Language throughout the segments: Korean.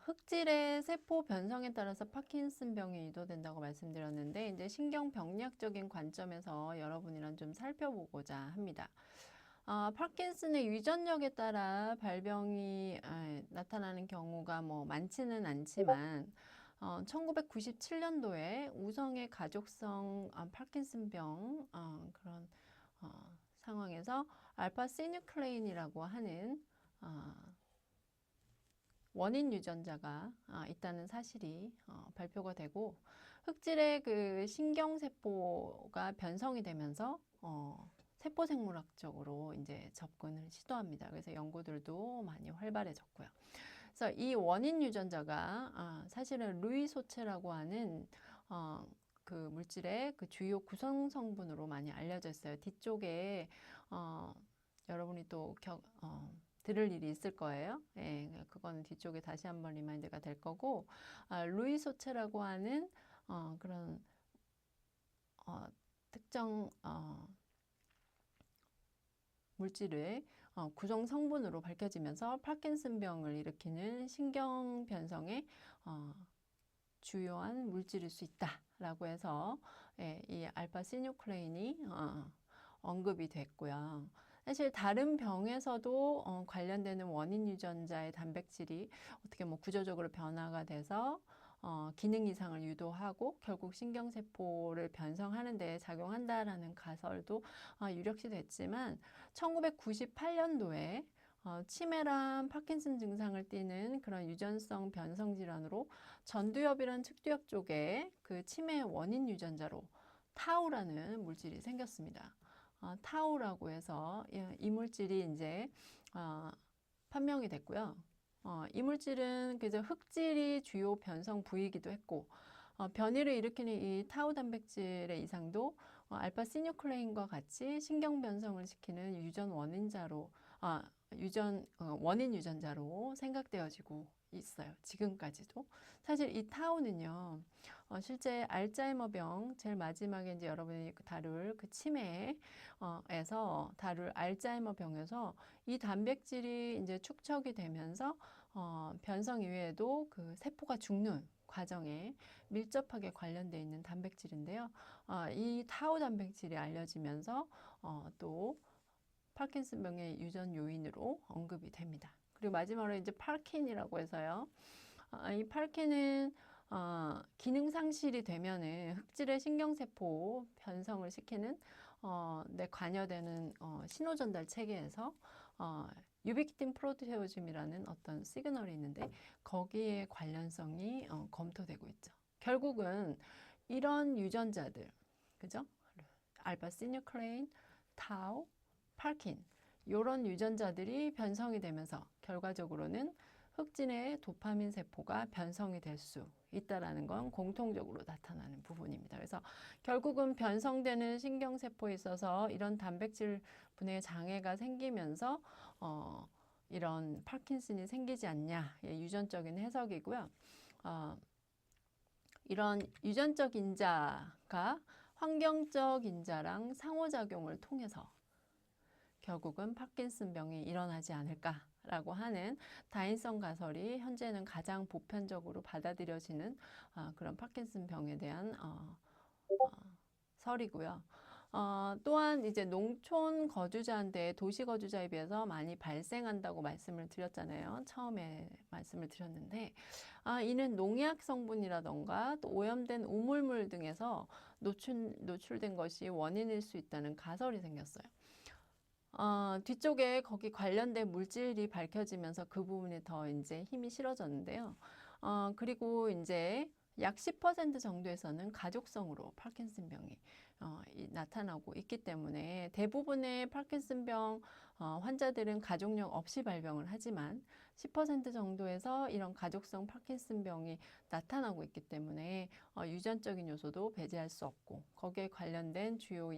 흑질의 세포 변성에 따라서 파킨슨병이 유도된다고 말씀드렸는데 이제 신경병리학적인 관점에서 여러분이랑 좀 살펴보고자 합니다. 파킨슨의 유전력에 따라 발병이 나타나는 경우가 뭐 많지는 않지만 1997년도에 우성의 가족성 파킨슨병 그런 상황에서 알파시뉴클레인이라고 하는 원인 유전자가 있다는 사실이 발표가 되고 흑질의 그 신경세포가 변성이 되면서 세포생물학적으로 이제 접근을 시도합니다. 그래서 연구들도 많이 활발해졌고요. 그래서 이 원인 유전자가 사실은 루이소체라고 하는 그 물질의 그 주요 구성 성분으로 많이 알려져 있어요. 뒤쪽에 여러분이 또 들을 일이 있을 거예요. 예, 그거는 뒤쪽에 다시 한번 리마인드가 될 거고, 루이소체라고 하는 그런 특정 물질의 구성 성분으로 밝혀지면서 파킨슨병을 일으키는 신경 변성의 주요한 물질일 수 있다라고 해서 이 알파시뉴클레인이 언급이 됐고요. 사실 다른 병에서도 관련되는 원인 유전자의 단백질이 어떻게 뭐 구조적으로 변화가 돼서 기능 이상을 유도하고 결국 신경세포를 변성하는 데 작용한다라는 가설도 유력시 됐지만 1998년도에 치매랑 파킨슨 증상을 띠는 그런 유전성 변성 질환으로 전두엽이란 측두엽 쪽에 그 치매의 원인 유전자로 타우라는 물질이 생겼습니다. 타우라고 해서 이 물질이 이제 판명이 됐고요. 이 물질은 그저 흑질이 주요 변성 부위이기도 했고 변이를 일으키는 이 타우 단백질의 이상도 알파시뉴클레인과 같이 신경 변성을 시키는 유전 원인자로 원인 유전자로 생각되어지고 있어요. 지금까지도. 사실 이 타우는요, 실제 알츠하이머병, 제일 마지막에 이제 여러분이 다룰 그 치매에서 다룰 알츠하이머병에서 이 단백질이 이제 축적이 되면서, 변성 이외에도 그 세포가 죽는 과정에 밀접하게 관련되어 있는 단백질인데요. 이 타우 단백질이 알려지면서, 또 파킨슨병의 유전 요인으로 언급이 됩니다. 그리고 마지막으로 이제 파킨이라고 해서요. 이 파킨은 기능 상실이 되면은 흑질의 신경세포 변성을 시키는 내 관여되는 신호 전달 체계에서 유비키틴 프로테오즘이라는 어떤 시그널이 있는데 거기에 관련성이 검토되고 있죠. 결국은 이런 유전자들, 그죠? 알파시뉴클레인, 타우, 파킨 이런 유전자들이 변성이 되면서 결과적으로는 흑진의 도파민 세포가 변성이 될 수 있다라는 건 공통적으로 나타나는 부분입니다. 그래서 결국은 변성되는 신경세포에 있어서 이런 단백질 분해 장애가 생기면서 이런 파킨슨이 생기지 않냐 유전적인 해석이고요. 이런 유전적 인자가 환경적 인자랑 상호작용을 통해서 결국은 파킨슨병이 일어나지 않을까라고 하는 다인성 가설이 현재는 가장 보편적으로 받아들여지는 그런 파킨슨병에 대한 설이고요. 또한 이제 농촌 거주자인데 도시 거주자에 비해서 많이 발생한다고 말씀을 드렸잖아요. 처음에 말씀을 드렸는데, 이는 농약 성분이라던가 또 오염된 우물물 등에서 노출된 것이 원인일 수 있다는 가설이 생겼어요. 뒤쪽에 거기 관련된 물질이 밝혀지면서 그 부분에 더 이제 힘이 실어졌는데요. 그리고 이제 약 10% 정도에서는 가족성으로 파킨슨병이 나타나고 있기 때문에 대부분의 파킨슨병 환자들은 가족력 없이 발병을 하지만 10% 정도에서 이런 가족성 파킨슨병이 나타나고 있기 때문에 유전적인 요소도 배제할 수 없고 거기에 관련된 주요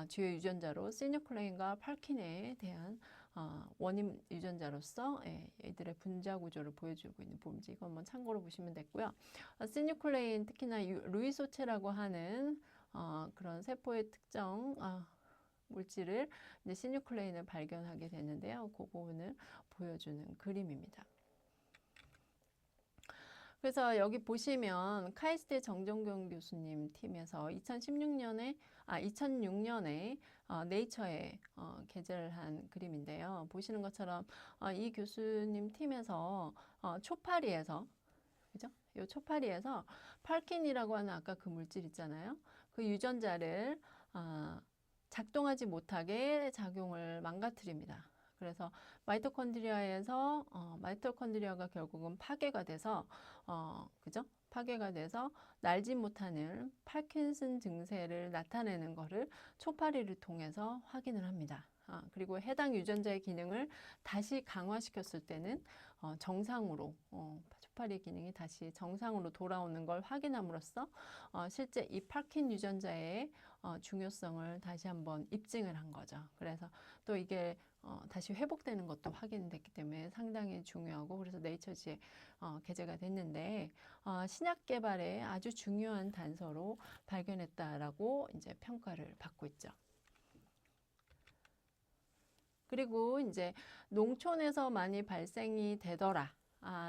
주요 유전자로 시뉴클레인과 파킨에 대한 원인 유전자로서 이들의 분자 구조를 보여주고 있는 부분인지 이건 한번 참고로 보시면 됐고요. 시뉴클레인 특히나 루이소체라고 하는 그런 세포의 특정 물질을 이제 시뉴클레인을 발견하게 되는데요. 그 부분을 보여주는 그림입니다. 그래서 여기 보시면 카이스트 정정경 교수님 팀에서 2006년에 네이처에 게재를 한 그림인데요. 보시는 것처럼 이 교수님 팀에서 초파리에서, 그죠? 이 초파리에서 팔킨이라고 하는 아까 그 물질 있잖아요. 그 유전자를 작동하지 못하게 작용을 망가뜨립니다. 그래서 마이토콘드리아가 결국은 파괴가 돼서 그죠? 파괴가 돼서 날지 못하는 파킨슨 증세를 나타내는 것을 초파리를 통해서 확인을 합니다. 그리고 해당 유전자의 기능을 다시 강화시켰을 때는 정상으로 초파리 기능이 다시 정상으로 돌아오는 걸 확인함으로써 실제 이 파킨 유전자의 중요성을 다시 한번 입증을 한 거죠. 그래서 또 이게 다시 회복되는 것도 확인됐기 때문에 상당히 중요하고, 그래서 네이처지에 게재가 됐는데 신약 개발에 아주 중요한 단서로 발견했다라고 이제 평가를 받고 있죠. 그리고 이제 농촌에서 많이 발생이 되더라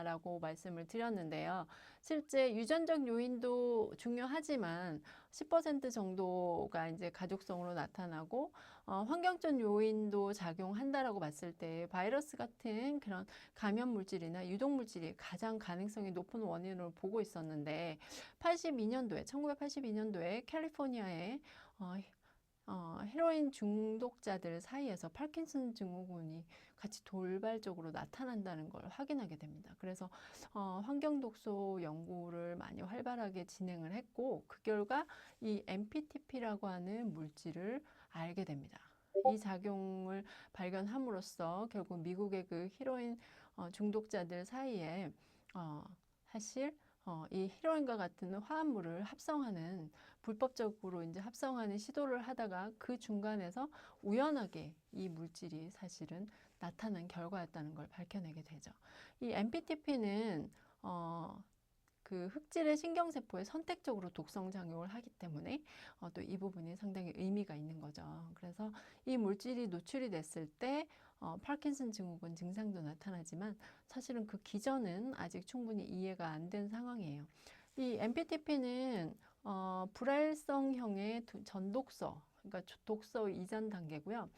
라고 말씀을 드렸는데요. 실제 유전적 요인도 중요하지만 10% 정도가 이제 가족성으로 나타나고 환경적 요인도 작용한다라고 봤을 때 바이러스 같은 그런 감염 물질이나 유독 물질이 가장 가능성이 높은 원인으로 보고 있었는데 1982년도에 캘리포니아에 헤로인 중독자들 사이에서 파킨슨 증후군이 같이 돌발적으로 나타난다는 걸 확인하게 됩니다. 그래서 환경독소 연구를 많이 활발하게 진행을 했고, 그 결과 이 MPTP라고 하는 물질을 알게 됩니다. 이 작용을 발견함으로써 결국 미국의 그 헤로인 중독자들 사이에 사실 이 헤로인과 같은 화합물을 불법적으로 이제 합성하는 시도를 하다가 그 중간에서 우연하게 이 물질이 사실은 나타난 결과였다는 걸 밝혀내게 되죠. 이 MPTP는 그 흑질의 신경세포에 선택적으로 독성 작용을 하기 때문에 또 이 부분이 상당히 의미가 있는 거죠. 그래서 이 물질이 노출이 됐을 때 파킨슨 증후군 증상도 나타나지만 사실은 그 기전은 아직 충분히 이해가 안 된 상황이에요. 이 MPTP는 불활성형의 전독소, 그러니까 독소 이전 단계고요.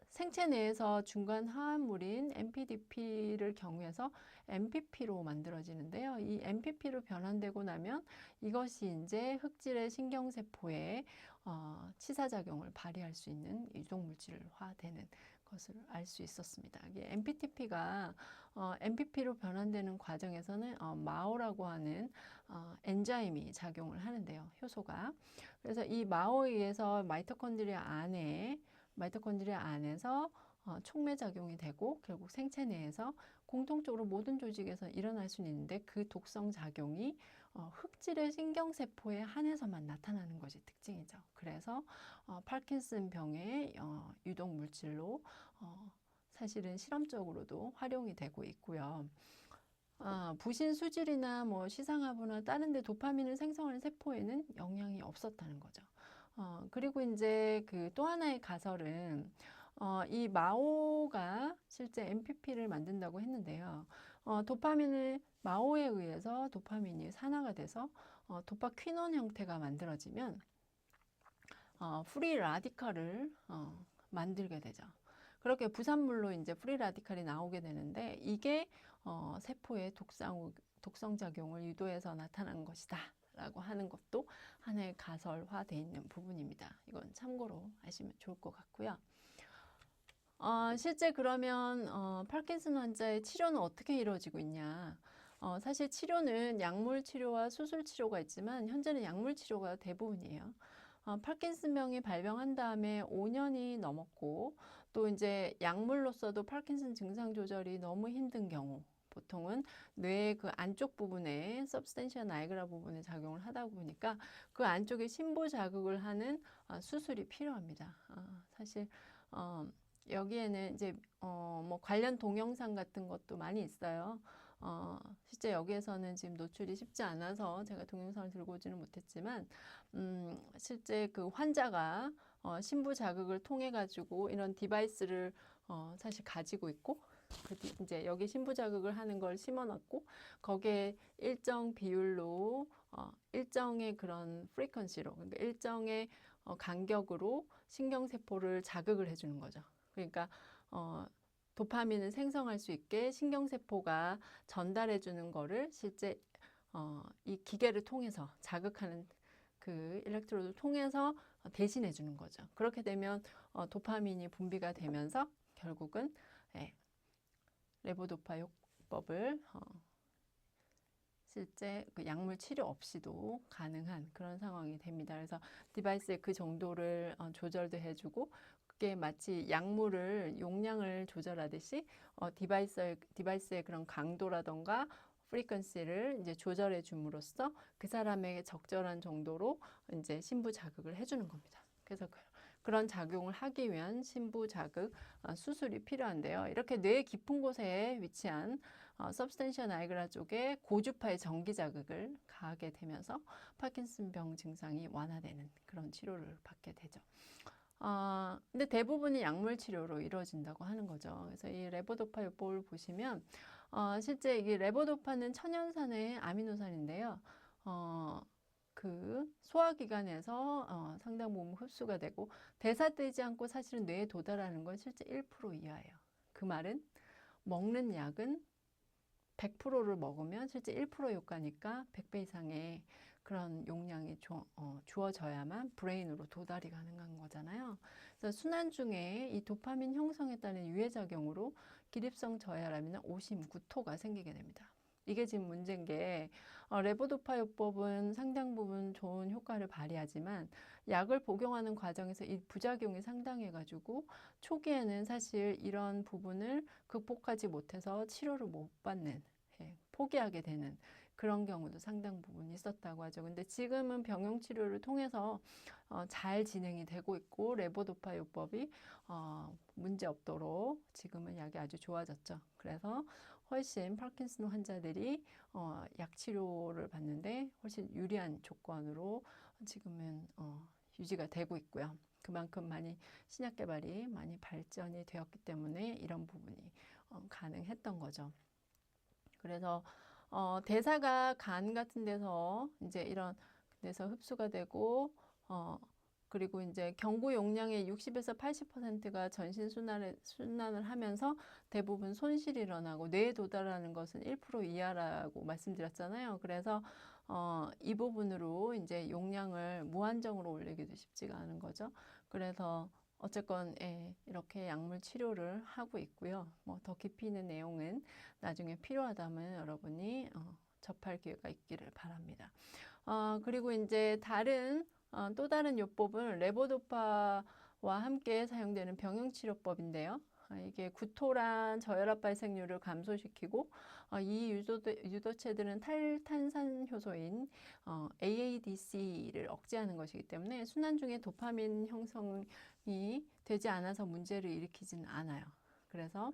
생체 내에서 중간 화합물인 MPDP를 경유해서 MPP로 만들어지는데요. 이 MPP로 변환되고 나면 이것이 이제 흑질의 신경세포에 치사작용을 발휘할 수 있는 유독물질화되는 것을 알 수 있었습니다. 이게 MPTP가 MPP로 변환되는 과정에서는 마오라고 하는 엔자임이 작용을 하는데요. 효소가. 그래서 이 마오에 의해서 마이토콘드리아 안에서 촉매작용이 되고 결국 생체 내에서 공통적으로 모든 조직에서 일어날 수는 있는데 그 독성 작용이 흑질의 신경세포에 한해서만 나타나는 것이 특징이죠. 그래서 파킨슨 병의 유독물질로 사실은 실험적으로도 활용이 되고 있고요. 부신 수질이나 뭐 시상하부나 다른 데 도파민을 생성하는 세포에는 영향이 없었다는 거죠. 그리고 이제 그 또 하나의 가설은 이 마오가 실제 MPP를 만든다고 했는데요. 마오에 의해서 도파민이 산화가 돼서 도파퀴논 형태가 만들어지면 프리 라디칼을 만들게 되죠. 그렇게 부산물로 이제 프리 라디칼이 나오게 되는데 이게 세포의 독성 작용을 유도해서 나타난 것이다 라고 하는 것도 하나의 가설화되어 있는 부분입니다. 이건 참고로 아시면 좋을 것 같고요. 실제 그러면 파킨슨 환자의 치료는 어떻게 이루어지고 있냐? 사실 치료는 약물 치료와 수술 치료가 있지만 현재는 약물 치료가 대부분이에요. 파킨슨병이 발병한 다음에 5년이 넘었고 또 이제 약물로서도 파킨슨 증상 조절이 너무 힘든 경우 보통은 뇌의 그 안쪽 부분에 substantia nigra 부분에 작용을 하다 보니까 그 안쪽에 심부 자극을 하는 수술이 필요합니다. 사실 여기에는 이제 뭐 관련 동영상 같은 것도 많이 있어요. 실제 여기에서는 지금 노출이 쉽지 않아서 제가 동영상을 들고 오지는 못했지만 실제 그 환자가 심부 자극을 통해 가지고 이런 디바이스를 사실 가지고 있고 이제 여기 신부 자극을 하는 걸 심어놨고 거기에 일정 비율로 일정의 그런 프리퀀시로 그러니까 일정의 간격으로 신경세포를 자극을 해주는 거죠. 그러니까 도파민을 생성할 수 있게 신경세포가 전달해 주는 거를 실제 이 기계를 통해서 자극하는 그 일렉트로드를 통해서 대신해 주는 거죠. 그렇게 되면 도파민이 분비가 되면서 결국은 레보도파 요법을 실제 그 약물 치료 없이도 가능한 그런 상황이 됩니다. 그래서 디바이스의 그 정도를 조절도 해주고 그게 마치 약물을 용량을 조절하듯이 디바이스의 그런 강도라던가 프리퀀시를 이제 조절해 줌으로써 그 사람에게 적절한 정도로 이제 신부 자극을 해주는 겁니다. 그래서 그런 작용을 하기 위한 신부 자극 수술이 필요한데요. 이렇게 뇌 깊은 곳에 위치한 서브스탄시아 나이그라 쪽에 고주파의 전기 자극을 가하게 되면서 파킨슨병 증상이 완화되는 그런 치료를 받게 되죠. 근데 대부분이 약물 치료로 이루어진다고 하는 거죠. 그래서 이 레보도파 요법을 보시면 실제 이 레보도파는 천연산의 아미노산인데요. 그 소화기관에서 상당 부분 흡수가 되고 대사되지 않고 사실은 뇌에 도달하는 건 실제 1% 이하예요. 그 말은 먹는 약은 100%를 먹으면 실제 1% 효과니까 100배 이상의 그런 용량이 주어져야만 브레인으로 도달이 가능한 거잖아요. 그래서 순환 중에 이 도파민 형성에 따른 유해작용으로 기립성 저혈압이나 오심, 구토가 생기게 됩니다. 이게 지금 문제인 게 레보도파 요법은 상당 부분 좋은 효과를 발휘하지만 약을 복용하는 과정에서 이 부작용이 상당해가지고 초기에는 사실 이런 부분을 극복하지 못해서 치료를 못 받는 포기하게 되는 그런 경우도 상당 부분 있었다고 하죠. 근데 지금은 병용 치료를 통해서 잘 진행이 되고 있고 레보도파 요법이 문제 없도록 지금은 약이 아주 좋아졌죠. 그래서 훨씬 파킨슨 환자들이 약 치료를 받는데 훨씬 유리한 조건으로 지금은 유지가 되고 있고요. 그만큼 많이 신약 개발이 많이 발전이 되었기 때문에 이런 부분이 가능했던 거죠. 그래서 대사가 간 같은 데서 이제 이런 데서 흡수가 되고 그리고 이제 경구 용량의 60에서 80%가 전신 순환을 하면서 대부분 손실이 일어나고 뇌에 도달하는 것은 1% 이하라고 말씀드렸잖아요. 그래서 이 부분으로 이제 용량을 무한정으로 올리기도 쉽지가 않은 거죠. 그래서 어쨌건 이렇게 약물 치료를 하고 있고요. 뭐 더 깊이 있는 내용은 나중에 필요하다면 여러분이 접할 기회가 있기를 바랍니다. 그리고 이제 또 다른 요법은 레보도파와 함께 사용되는 병용치료법인데요. 이게 구토란 저혈압 발생률을 감소시키고 이 유도체들은 탈탄산 효소인 AADC를 억제하는 것이기 때문에 순환 중에 도파민 형성이 되지 않아서 문제를 일으키지는 않아요. 그래서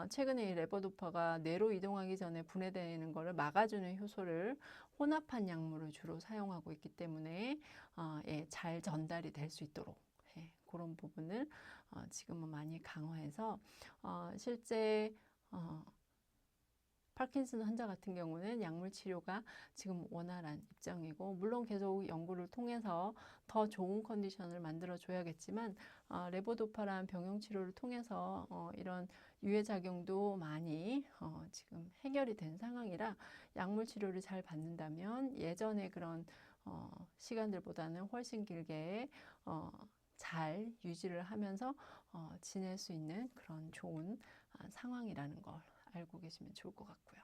최근에 이 레보도파가 뇌로 이동하기 전에 분해되는 것을 막아주는 효소를 혼합한 약물을 주로 사용하고 있기 때문에 잘 전달이 될 수 있도록 그런 부분을 지금은 많이 강화해서 실제 파킨슨 환자 같은 경우는 약물 치료가 지금 원활한 입장이고 물론 계속 연구를 통해서 더 좋은 컨디션을 만들어 줘야겠지만 레보도파란 병용 치료를 통해서 이런 유해작용도 많이 지금 해결이 된 상황이라 약물 치료를 잘 받는다면 예전의 그런 시간들보다는 훨씬 길게 잘 유지를 하면서 지낼 수 있는 그런 좋은 상황이라는 걸 알고 계시면 좋을 것 같고요.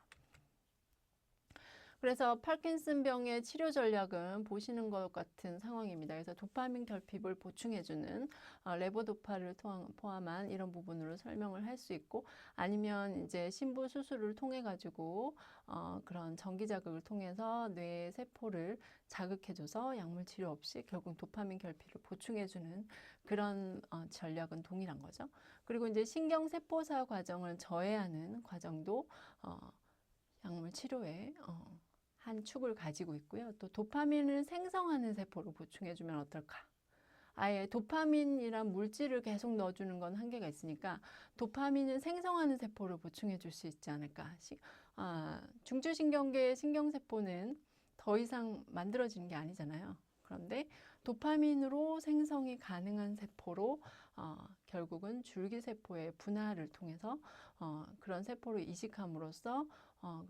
그래서 파킨슨병의 치료 전략은 보시는 것 같은 상황입니다. 그래서 도파민 결핍을 보충해주는 레보도파를 포함한 이런 부분으로 설명을 할 수 있고 아니면 이제 신부 수술을 통해 가지고 그런 전기 자극을 통해서 뇌 세포를 자극해줘서 약물 치료 없이 결국 도파민 결핍을 보충해주는 그런 전략은 동일한 거죠. 그리고 이제 신경세포사 과정을 저해하는 과정도 약물 치료에 한 축을 가지고 있고요. 또 도파민을 생성하는 세포를 보충해주면 어떨까? 아예 도파민이란 물질을 계속 넣어주는 건 한계가 있으니까 도파민을 생성하는 세포를 보충해 줄 수 있지 않을까. 중추신경계의 신경세포는 더 이상 만들어지는 게 아니잖아요. 그런데 도파민으로 생성이 가능한 세포로 결국은 줄기세포의 분할을 통해서 그런 세포를 이식함으로써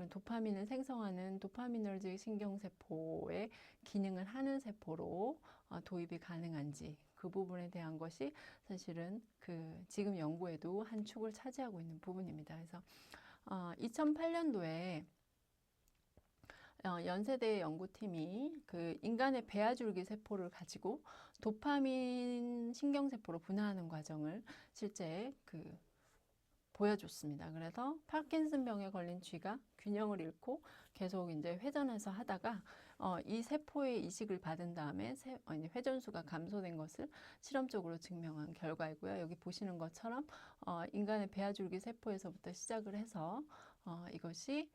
도파민을 생성하는 도파미너르직 신경세포의 기능을 하는 세포로 도입이 가능한지 그 부분에 대한 것이 사실은 그 지금 연구에도 한 축을 차지하고 있는 부분입니다. 그래서 2008년도에 연세대 연구팀이 그 인간의 배아줄기 세포를 가지고 도파민 신경세포로 분화하는 과정을 실제 보여줬습니다. 그래서 파킨슨병에 걸린 쥐가 균형을 잃고 계속 이제 회전해서 하다가 이 세포의 이식을 받은 다음에 회전수가 감소된 것을 실험적으로 증명한 결과이고요. 여기 보시는 것처럼 인간의 배아줄기 세포에서부터 시작을 해서 이것이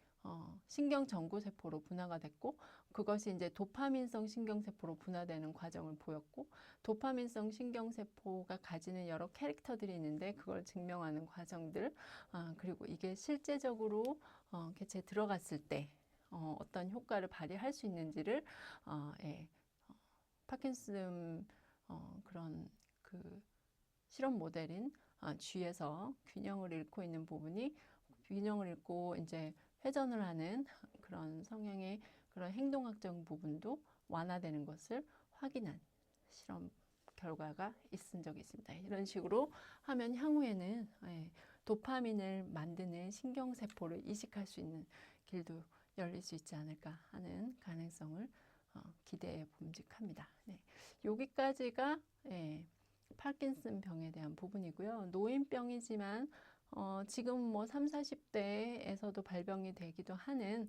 신경전구세포로 분화가 됐고 그것이 이제 도파민성 신경세포로 분화되는 과정을 보였고 도파민성 신경세포가 가지는 여러 캐릭터들이 있는데 그걸 증명하는 과정들 그리고 이게 실제적으로 개체에 들어갔을 때 어떤 효과를 발휘할 수 있는지를 예, 파킨슨 그런 그 실험 모델인 쥐에서 균형을 잃고 있는 부분이 균형을 잃고 이제 회전을 하는 그런 성향의 그런 행동학적 부분도 완화되는 것을 확인한 실험 결과가 있은 적이 있습니다. 이런 식으로 하면 향후에는 도파민을 만드는 신경세포를 이식할 수 있는 길도 열릴 수 있지 않을까 하는 가능성을 기대해 봄직합니다. 네, 여기까지가 파킨슨 병에 대한 부분이고요. 노인병이지만 지금 뭐 3, 40대에서도 발병이 되기도 하는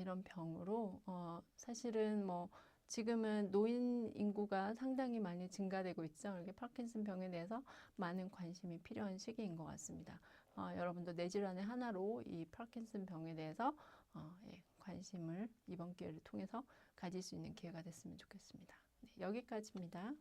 이런 병으로 사실은 뭐 지금은 노인 인구가 상당히 많이 증가되고 있죠. 이렇게 파킨슨 병에 대해서 많은 관심이 필요한 시기인 것 같습니다. 여러분도 뇌질환의 하나로 이 파킨슨 병에 대해서 관심을 이번 기회를 통해서 가질 수 있는 기회가 됐으면 좋겠습니다. 네, 여기까지입니다.